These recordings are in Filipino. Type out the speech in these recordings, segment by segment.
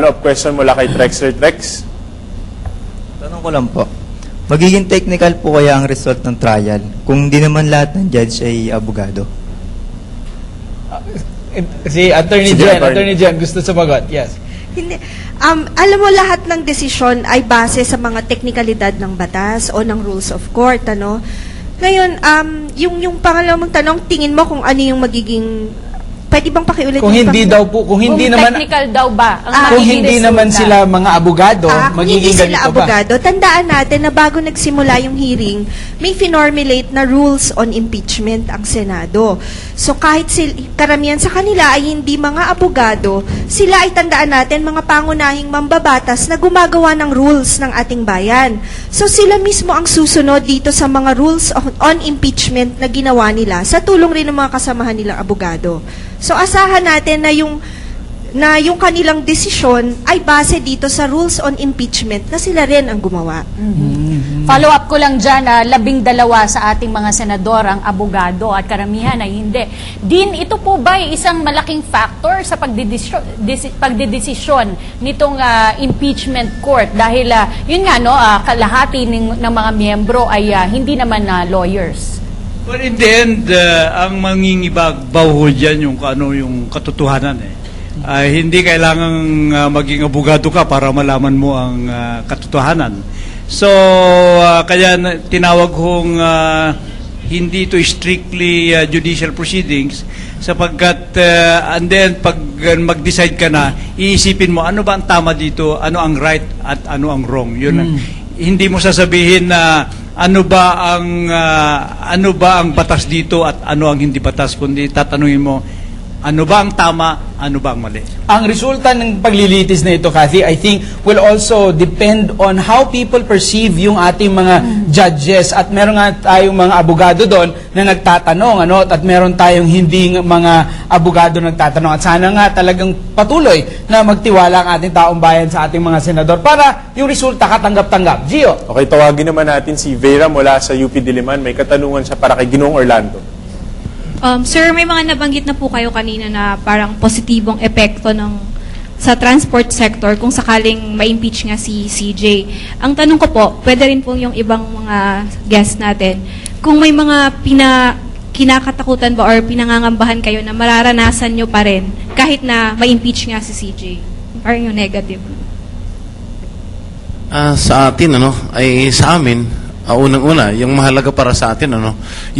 follow-up question mula kay Trexler Trex. Tanong ko lang po, magiging technical po kaya ang result ng trial kung di naman lahat ng judge ay abogado? Si Attorney Sige, Jen, Attorney. Attorney Jen, gusto sumagot. Yes. Hindi. Alam mo, lahat ng desisyon ay base sa mga teknikalidad ng batas o ng rules of court, ano? Ngayon, yung pangalawang tanong, tingin mo kung ano yung magiging, pwede bang pakiulit? Kung yung hindi daw po, kung hindi Kung naman, technical daw ba? Ang kung magiging hindi resulta? naman sila mga abogado, Kung hindi magiging sila ganito ba? abogado, tandaan natin na bago nagsimula yung hearing, may finormulate na rules on impeachment ang Senado. So kahit karamihan sa kanila ay hindi mga abogado, sila ay tandaan natin mga pangunahing mambabatas na gumagawa ng rules ng ating bayan. So sila mismo ang susunod dito sa mga rules on impeachment na ginawa nila sa tulong rin ng mga kasamahan nilang abogado. So asahan natin na yung kanilang desisyon ay base dito sa rules on impeachment na sila rin ang gumawa. Follow up ko lang dyan, 12 sa ating mga senador ang abogado at karamihan ay hindi. Din, ito po ba ay isang malaking factor sa pagdedesisyon nitong impeachment court? Dahil yun nga, no, kalahati ng mga miyembro ay hindi naman lawyers. Well, in the end, ang mangingibabaw ho dyan yung ano yung katotohanan eh. Hindi kailangang maging abogado ka para malaman mo ang katotohanan. So, kaya tinawag hong hindi ito strictly judicial proceedings sapagkat and then pag mag-decide ka na, iisipin mo ano ba ang tama dito, ano ang right at ano ang wrong. Yun. Hindi mo sasabihin na ano ba ang batas dito at ano ang hindi batas, kundi tatanungin mo ano ba ang tama, ano ba ang mali. Ang resulta ng paglilitis na ito, Kathy, I think will also depend on how people perceive yung ating mga judges. At meron nga tayong mga abogado doon na nagtatanong, ano, at meron tayong hindi mga abogado nagtatanong. At sana nga talagang patuloy na magtiwala ang ating taong bayan sa ating mga senador para yung resulta katanggap-tanggap. Gio? Okay, tawagin naman natin si Vera mula sa UP Diliman. May katanungan siya para kay Ginoong Orlando. Sir, may mga nabanggit na po kayo kanina na parang positibong epekto sa transport sector kung sakaling ma-impeach nga si CJ. Ang tanong ko po, pwede rin po yung ibang mga guests natin, kung may mga kinakatakutan ba or pinangangambahan kayo na mararanasan nyo pa rin kahit na ma-impeach nga si CJ? Or yung negative? Sa atin, ay sa amin, unang-una, yung mahalaga para sa atin,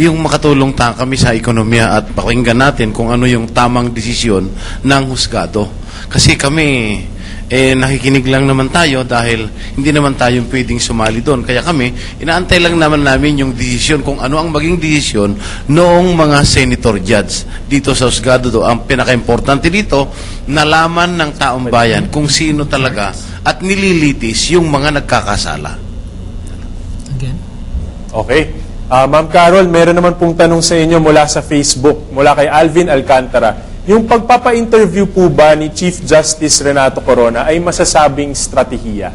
yung makatulong kami sa ekonomiya at pakinggan natin kung ano yung tamang desisyon ng husgado. Kasi kami, nakikinig lang naman tayo dahil hindi naman tayo pwedeng sumali doon. Kaya kami, inaantay lang naman namin yung desisyon kung ano ang maging desisyon noong mga senator judge dito sa husgado. Ang pinaka-importante dito, nalaman ng taong bayan kung sino talaga at nililitis yung mga nagkakasala. Okay. Ma'am Carol, meron naman pong tanong sa inyo mula sa Facebook, mula kay Alvin Alcantara. Yung pagpapa-interview po ba ni Chief Justice Renato Corona ay masasabing strategiya?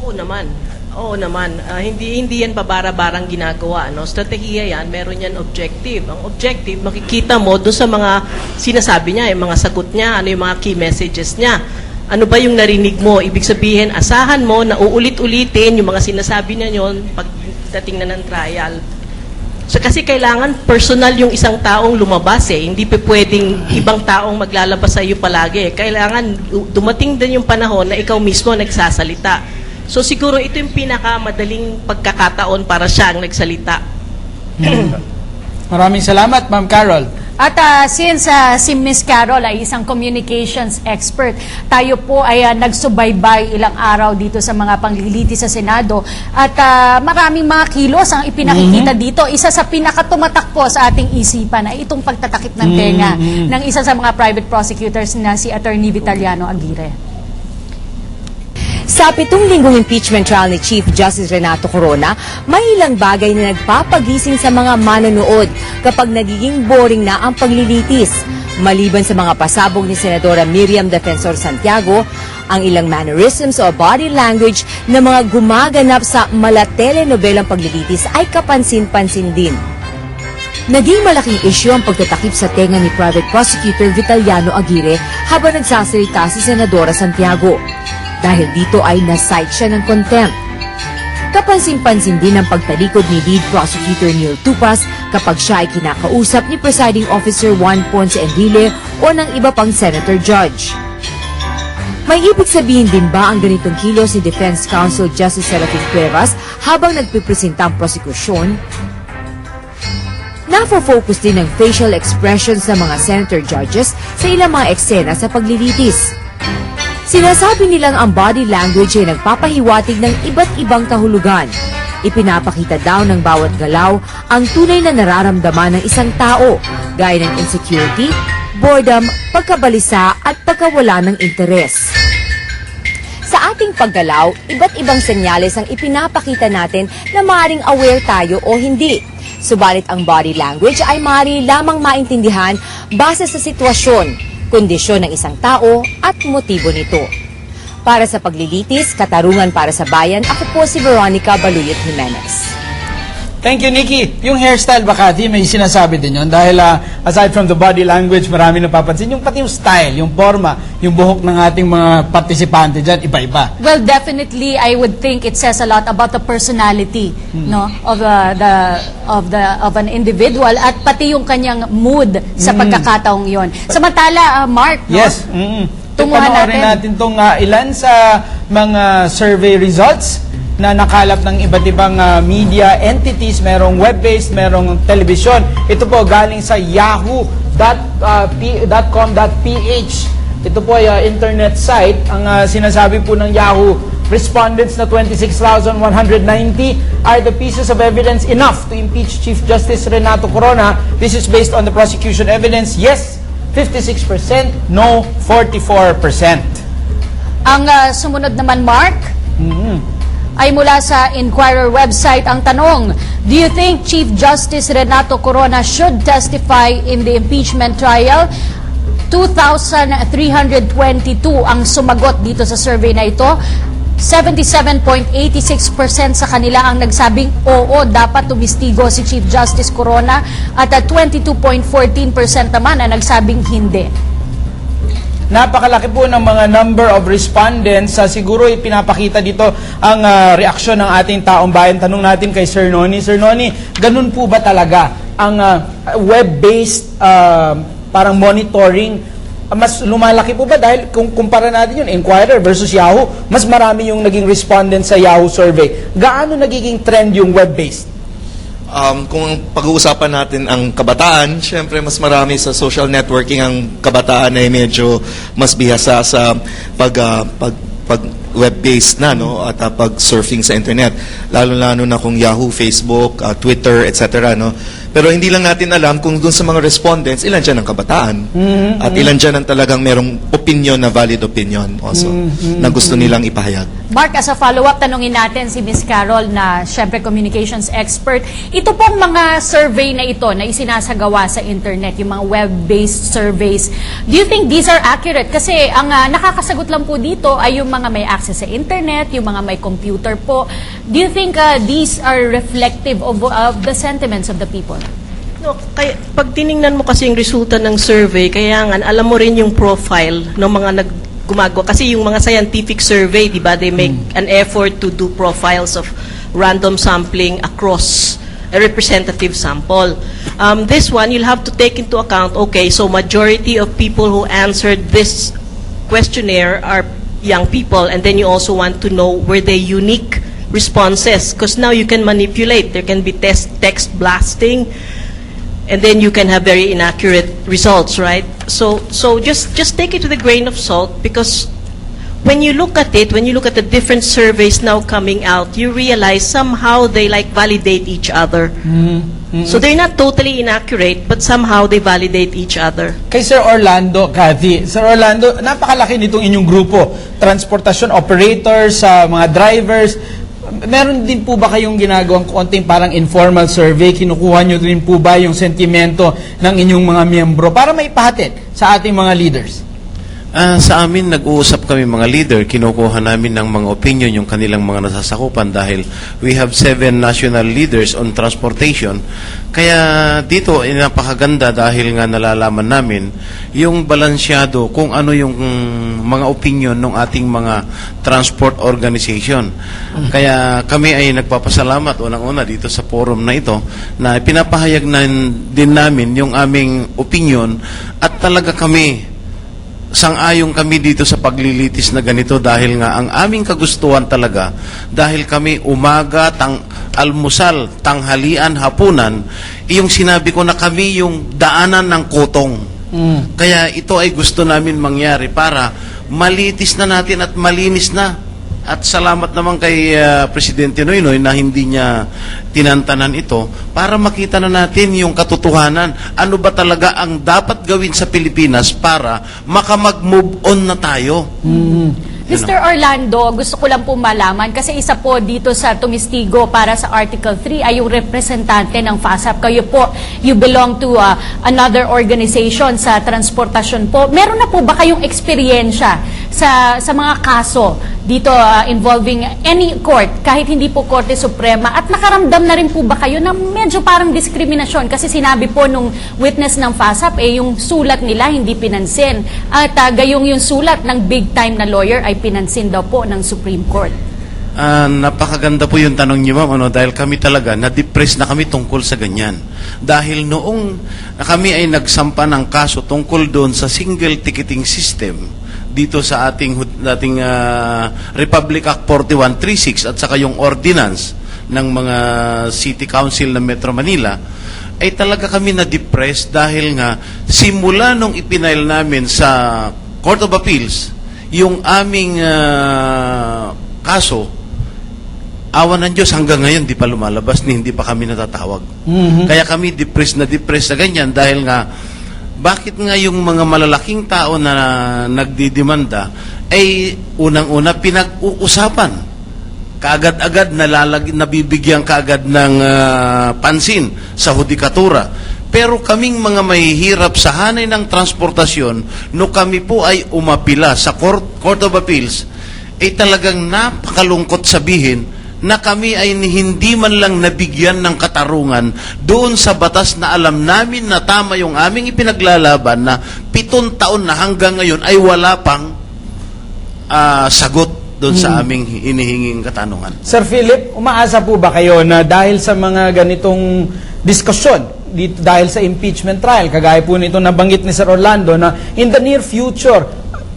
Oo naman. Oo naman. Hindi yan pabara-barang ginagawa. No? Strategiya yan, meron yan objective. Ang objective, makikita mo doon sa mga sinasabi niya, yung mga sagot niya, ano yung mga key messages niya. Ano ba yung narinig mo? Ibig sabihin, asahan mo na uulit-ulitin yung mga sinasabi niya yun pag dating na ng trial. So kasi kailangan personal yung isang taong lumabas eh. Hindi pa pwedeng ibang taong maglalabas sa iyo palagi. Kailangan dumating din yung panahon na ikaw mismo nagsasalita. So siguro ito yung pinakamadaling pagkakataon para siya ang nagsalita. Maraming salamat, Ma'am Carol. At since si Ms. Carol ay isang communications expert, tayo po ay nagsubaybay ilang araw dito sa mga panglilitis sa Senado at maraming mga kilos ang ipinakikita dito. Isa sa pinakatumatak po sa ating isipan ay itong pagtatakip ng tenga ng isa sa mga private prosecutors na si Attorney Vitaliano Aguirre. Sa 7 linggong impeachment trial ni Chief Justice Renato Corona, may ilang bagay na nagpapagising sa mga manonood kapag nagiging boring na ang paglilitis. Maliban sa mga pasabog ni Senadora Miriam Defensor Santiago, ang ilang mannerisms o body language na mga gumaganap sa mala-telenovelang paglilitis ay kapansin-pansin din. Naging malaking isyu ang pagtatakip sa tenga ni Private Prosecutor Vitaliano Aguirre habang nagsasalita si Senadora Santiago. Dahil dito ay na-cite siya ng contempt. Kapansin-pansin din ang pagtalikod ni Lead Prosecutor Neil Tupas kapag siya ay kinakausap ni Presiding Officer Juan Ponce Enrile o ng iba pang Senator Judge. May ibig sabihin din ba ang ganitong kilos ni Defense Counsel Justice Serafin Cuevas habang nagpipresenta ang prosekusyon? Nafo-focus din ang facial expressions ng mga Senator Judges sa ilang mga eksena sa paglilitis. Sinasabi nilang ang body language ay nagpapahiwatig ng iba't ibang kahulugan. Ipinapakita daw ng bawat galaw ang tunay na nararamdaman ng isang tao, gaya ng insecurity, boredom, pagkabalisa at pagkawala ng interes. Sa ating paggalaw, iba't ibang senyales ang ipinapakita natin na maaaring aware tayo o hindi. Subalit ang body language ay maaari lamang maintindihan base sa sitwasyon, kondisyon ng isang tao at motibo nito. Para sa paglilitis, katarungan para sa bayan, ako po si Veronica Baluyot Jimenez. Thank you, Nikki. Yung hairstyle ba, Cathy, may sinasabi din yun? Dahil aside from the body language, marami napapansin. Yung pati yung style, yung forma, yung buhok ng ating mga partisipante dyan, iba-iba. Well, definitely, I would think it says a lot about the personality, no, of an individual at pati yung kanyang mood sa pagkakataong yon. Samantala, Mark, no? Yes. Tunguhan Panoorin natin itong ilan sa mga survey results na nakalap ng iba't ibang media entities, merong web-based, merong television. Ito po galing sa yahoo.com.ph. Ito po ay internet site. Ang sinasabi po ng Yahoo respondents na 26,190 are the pieces of evidence enough to impeach Chief Justice Renato Corona. This is based on the prosecution evidence. Yes, 56%, no, 44%. Ang sumunod naman, Mark, ay mula sa Inquirer website. Ang tanong, do you think Chief Justice Renato Corona should testify in the impeachment trial? 2,322 ang sumagot dito sa survey na ito. 77.86% sa kanila ang nagsabing oo, dapat tumistigo si Chief Justice Corona at 22.14% naman ang nagsabing hindi. Napakalaki po ng mga number of respondents. Siguro pinapakita dito ang reaksyon ng ating taong bayan. Tanong natin kay Sir Noni. Sir Noni, ganun po ba talaga ang web-based parang monitoring? Mas lumalaki po ba? Dahil kung kumpara natin yun, Inquirer versus Yahoo, mas marami yung naging respondents sa Yahoo survey. Gaano nagiging trend yung web-based? Kung pag-uusapan natin ang kabataan, syempre mas marami sa social networking ang kabataan ay medyo mas bihasa sa pag web-based na, no, at pag-surfing sa internet. Lalo-lalo na kung Yahoo, Facebook, Twitter, etc., no. Pero hindi lang natin alam kung dun sa mga respondents, ilan dyan ang kabataan. At ilan dyan ang talagang merong opinion na valid opinion also, na gusto nilang ipahayag. Mark, as a follow-up, tanungin natin si Ms. Carol na syempre communications expert. Ito pong mga survey na ito na isinasagawa sa internet, yung mga web-based surveys, do you think these are accurate? Kasi ang nakakasagot lang po dito ay yung mga may access sa internet, yung mga may computer po. Do you think these are reflective of the sentiments of the people? No, kaya, pag tiningnan mo kasi yung resulta ng survey, kaya nga, alam mo rin yung profile ng mga gumagawa. Kasi yung mga scientific survey, di ba, they make an effort to do profiles of random sampling across a representative sample. This one, you'll have to take into account, okay, so majority of people who answered this questionnaire are young people, and then you also want to know, were they unique responses? Because now you can manipulate. There can be text blasting, and then you can have very inaccurate results, right? So just take it with a grain of salt, because when you look at it, when you look at the different surveys now coming out, you realize somehow they like validate each other. So they're not totally inaccurate, but somehow they validate each other. Kay Sir Orlando, Cathy. Sir Orlando, napakalaki nitong inyong grupo. Transportation operators, mga drivers. Meron din po ba kayong ginagawang konting parang informal survey? Kinukuha nyo din po ba yung sentimento ng inyong mga miyembro para maipahatid sa ating mga leaders? Sa amin, nag-uusap kami mga leader, kinukuha namin ng mga opinion yung kanilang mga nasasakupan dahil we have 7 national leaders on transportation. Kaya dito, napakaganda dahil nga nalalaman namin yung balansyado kung ano yung mga opinion ng ating mga transport organization. Kaya kami ay nagpapasalamat unang-una dito sa forum na ito na pinapahayag din namin yung aming opinion at talaga kami sang-ayong kami dito sa paglilitis na ganito dahil nga ang aming kagustuhan talaga dahil kami umaga, almusal, tanghalian, hapunan, yung sinabi ko na kami yung daanan ng kutong. Kaya ito ay gusto namin mangyari para malitis na natin at malinis na. At salamat naman kay Presidente Noynoy na hindi niya tinantanan ito para makita na natin yung katotohanan. Ano ba talaga ang dapat gawin sa Pilipinas para makamag-move on na tayo? Mr. Orlando, gusto ko lang po malaman kasi isa po dito sa tumistigo para sa Article 3 ay yung representante ng FASAP. Kayo po, you belong to another organization sa transportasyon po. Meron na po ba kayong eksperyensya sa mga kaso dito involving any court, kahit hindi po Korte Suprema, at nakaramdam na rin po ba kayo na medyo parang diskriminasyon? Kasi sinabi po nung witness ng FASAP, yung sulat nila hindi pinansin. At gayong yung sulat ng big time na lawyer ay pinansin daw po ng Supreme Court. Napakaganda po yung tanong niyo, ma'am, dahil kami talaga, na-depress na kami tungkol sa ganyan. Dahil noong kami ay nagsampa ng kaso tungkol doon sa single ticketing system dito sa ating Republic Act 4136 at saka yung ordinance ng mga City Council ng Metro Manila, ay talaga kami na-depress dahil nga simula nung ipinail namin sa Court of Appeals yung aming kaso, awan ng Diyos, hanggang ngayon di pa lumalabas ni hindi pa kami natatawag. Kaya kami depressed na ganyan dahil nga bakit nga yung mga malalaking tao na nagdidemanda ay unang-una pinag-uusapan. Kaagad-agad nabibigyan kaagad ng pansin sa hudikatura. Pero kaming mga mahihirap sa hanay ng transportasyon, no kami po ay umapila sa Court of Appeals, ay talagang napakalungkot sabihin na kami ay hindi man lang nabigyan ng katarungan doon sa batas na alam namin na tama yung aming ipinaglalaban na 7 taon na hanggang ngayon ay wala pang sagot doon sa aming hinihinging katanungan. Sir Philip, umaasa po ba kayo na dahil sa mga ganitong diskusyon, dito, dahil sa impeachment trial, kagaya po nito nabanggit ni Sir Orlando, na in the near future,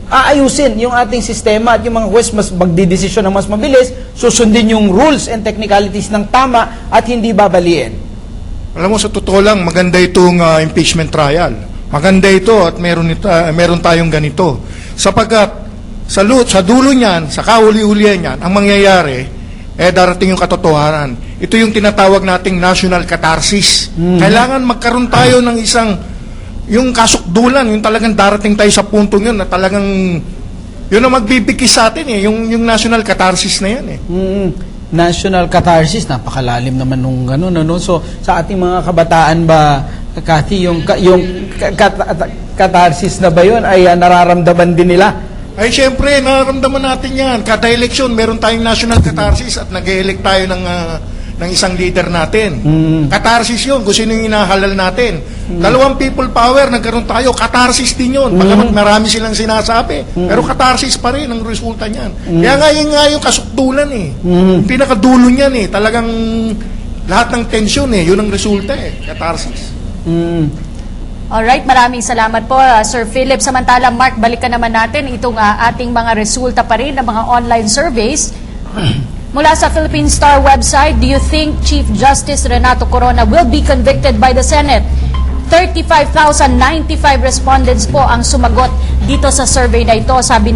aayusin yung ating sistema at yung mga juez mas magdidesisyon ng mas mabilis, susundin yung rules and technicalities ng tama at hindi babaliin? Alam mo, sa totoo lang, maganda itong impeachment trial. Maganda ito at meron tayong ganito. Sapagkat sa dulo niyan, sa kahuli-hulihan niyan, ang mangyayari, darating yung katotohanan. Ito yung tinatawag nating national catharsis. Kailangan magkaroon tayo ng isang, yung kasukdulan, yung talagang darating tayo sa puntong yun, na talagang, yun ang magbibigis sa atin yung national catharsis na yan National catharsis, napakalalim naman nung gano'n, ano? So, sa ating mga kabataan ba, Kathy, yung catharsis na ba yun ay nararamdaman din nila? Ay, syempre, nararamdaman natin yan. Kada eleksyon, meron tayong national catharsis at nag-elect tayo ng isang leader natin. Catharsis yun, kung sino yung inahalal natin. 2 people power, nagkaroon tayo, catharsis din yun. Pagkamat marami silang sinasabi. Pero catharsis pa rin ang resulta niyan. Kaya nga yung kasukdulan Yung pinakadulo niyan talagang lahat ng tensyon yun ang resulta catharsis. Alright, maraming salamat po, Sir Philip. Samantala, Mark, balikan naman natin itong ating mga resulta pa rin ng mga online surveys. Mula sa Philippine Star website, do you think Chief Justice Renato Corona will be convicted by the Senate? 35,095 respondents po ang sumagot dito sa survey na ito. Sabi